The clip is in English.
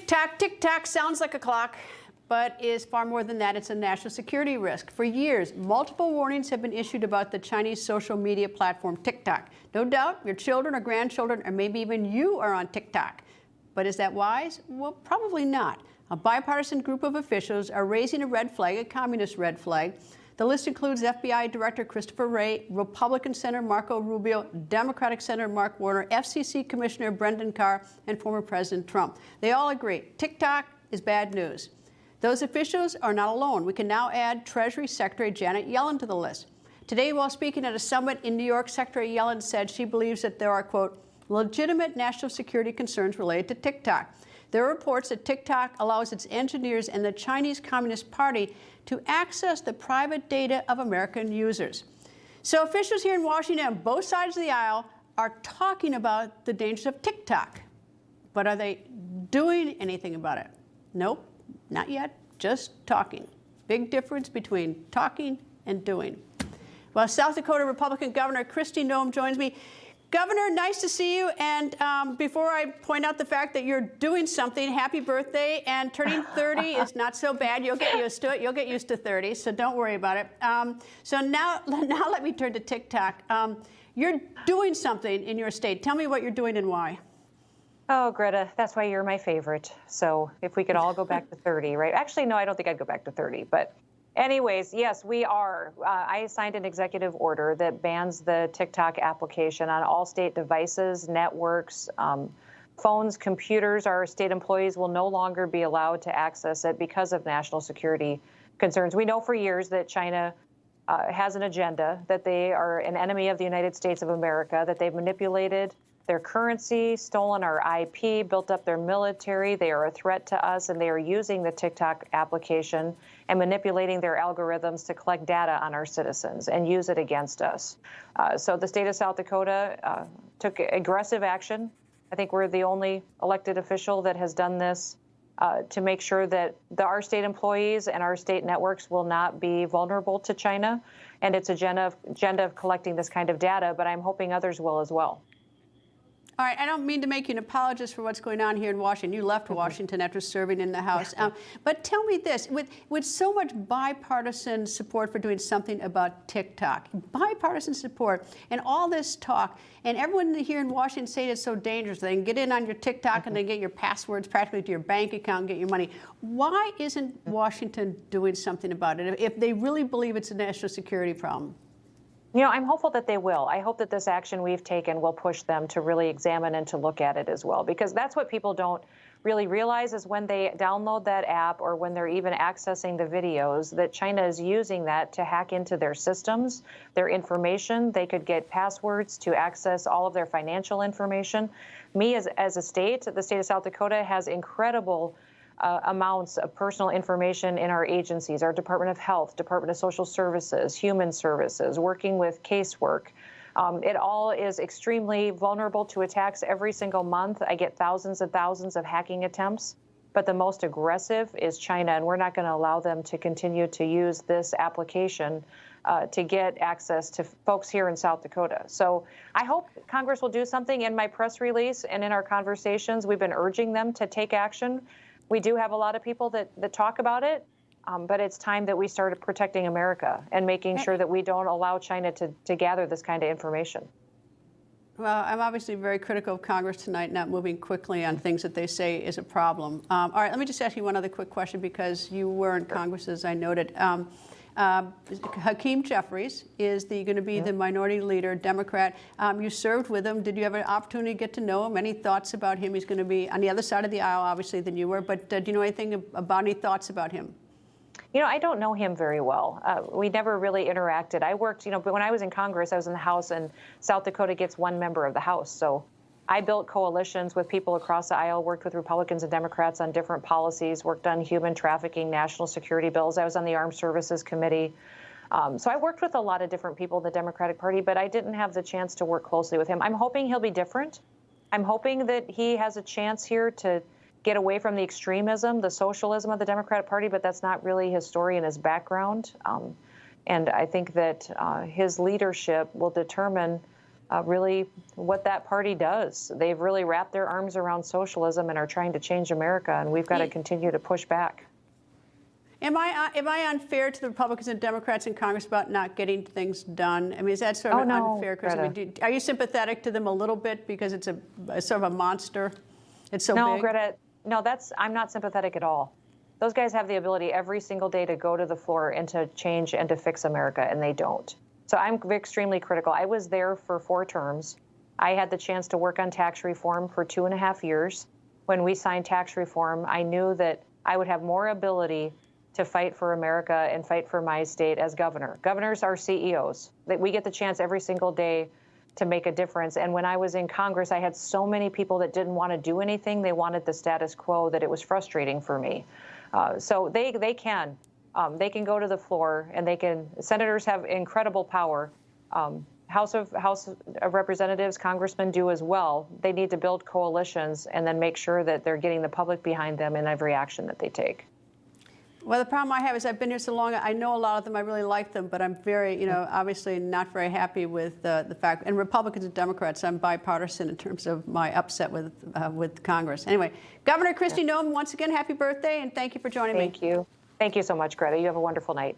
Tick-tock sounds like a clock, but is far more than that. It's a national security risk. For years, multiple warnings have been issued about the Chinese social media platform TikTok. No doubt your children or grandchildren, or maybe even you, are on TikTok. But is that wise? Well, probably not. A bipartisan group of officials are raising a red flag, a communist red flag. The list includes FBI Director Christopher Wray, Republican Senator Marco Rubio, Democratic Senator Mark Warner, FCC Commissioner Brendan Carr, and former President Trump. They all agree TikTok is bad news. Those officials are not alone. We can now add Treasury Secretary Janet Yellen to the list. Today, while speaking at a summit in New York, Secretary Yellen said she believes that there are, quote, legitimate national security concerns related to TikTok. There are reports that TikTok allows its engineers and the Chinese Communist Party to access the private data of American users. So officials here in Washington on both sides of the aisle are talking about the dangers of TikTok. But are they doing anything about it? Nope, not yet, just talking. Big difference between talking and doing. Well, South Dakota Republican Governor Kristi Noem joins me. Governor, nice to see you. And before I point out the fact that you're doing something, happy birthday. And turning 30 is not so bad. You'll get used to it. You'll get used to 30, so don't worry about it. So now let me turn to TikTok. You're doing something in your state. Tell me what you're doing and why. Oh, Greta, that's why you're my favorite. So if we could all go back to 30, right? Actually, no, I don't think I'd go back to 30, but anyways, yes, we are. I signed an executive order that bans the TikTok application on all state devices, networks, phones, computers. Our state employees will no longer be allowed to access it because of national security concerns. We know for years that China has an agenda, that they are an enemy of the United States of America, that they've manipulated their currency, stolen our IP, built up their military. They are a threat to us, and they are using the TikTok application and manipulating their algorithms to collect data on our citizens and use it against us. So the state of South Dakota took aggressive action. I think we're the only elected official that has done this to make sure that our state employees and our state networks will not be vulnerable to China and its agenda of collecting this kind of data, but I'm hoping others will as well. All right, I don't mean to make you an apologist for what's going on here in Washington. You left Washington after serving in the House. But tell me this, with so much bipartisan support for doing something about TikTok, bipartisan support, and all this talk, and everyone here in Washington saying it's so dangerous, they can get in on your TikTok and they get your passwords practically to your bank account and get your money. Why isn't Washington doing something about it if they really believe it's a national security problem? You know, I'm hopeful that they will. I hope that this action we've taken will push them to really examine and to look at it as well, because that's what people don't really realize is when they download that app or when they're even accessing the videos, that China is using that to hack into their systems, their information. They could get passwords to access all of their financial information. Me, as a state, the state of South Dakota has incredible amounts of personal information in our agencies, our Department of Health, Department of Social Services, Human Services, working with casework. It all is extremely vulnerable to attacks every single month. I get thousands and thousands of hacking attempts, but the most aggressive is China, and we're not going to allow them to continue to use this application to get access to folks here in South Dakota. So I hope Congress will do something. In my press release and in our conversations, we've been urging them to take action. We do have a lot of people that talk about it, but it's time that we started protecting America and making sure that we don't allow China to gather this kind of information. Well, I'm obviously very critical of Congress tonight, not moving quickly on things that they say is a problem. All right, let me just ask you one other quick question, because you were in Congress, as I noted. Hakeem Jeffries is going to be the minority leader, Democrat. You served with him. Did you have an opportunity to get to know him? Any thoughts about him? He's going to be on the other side of the aisle, obviously, than you were. But do you know anything about any thoughts about him? You know, I don't know him very well. We never really interacted. I worked, but when I was in Congress, I was in the House, and South Dakota gets one member of the House. So I built coalitions with people across the aisle, worked with Republicans and Democrats on different policies, worked on human trafficking, national security bills. I was on the Armed Services Committee. So I worked with a lot of different people in the Democratic Party, but I didn't have the chance to work closely with him. I'm hoping he'll be different. I'm hoping that he has a chance here to get away from the extremism, the socialism of the Democratic Party, but that's not really his story and his background. And I think that his leadership will determine really what that party does. They've really wrapped their arms around socialism and are trying to change America, and we've got to continue to push back. Am I unfair to the Republicans and Democrats in Congress about not getting things done? I mean, is that sort of unfair? Because I mean, are you sympathetic to them a little bit because it's a sort of a monster? It's so no, big. Greta. No, I'm not sympathetic at all. Those guys have the ability every single day to go to the floor and to change and to fix America, and they don't. So I'm extremely critical. I was there for 4 terms. I had the chance to work on tax reform for 2.5 years. When we signed tax reform, I knew that I would have more ability to fight for America and fight for my state as governor. Governors are CEOs. We get the chance every single day to make a difference. And when I was in Congress, I had so many people that didn't want to do anything. They wanted the status quo, that it was frustrating for me. So they can go to the floor, and senators have incredible power. House of Representatives, congressmen do as well. They need to build coalitions and then make sure that they're getting the public behind them in every action that they take. Well, the problem I have is I've been here so long. I know a lot of them. I really like them, but I'm very, obviously not very happy with the fact. And Republicans and Democrats, I'm bipartisan in terms of my upset with Congress. Anyway, Governor Kristi Noem, once again, happy birthday, and thank you for joining me. Thank you. Thank you so much, Greta. You have a wonderful night.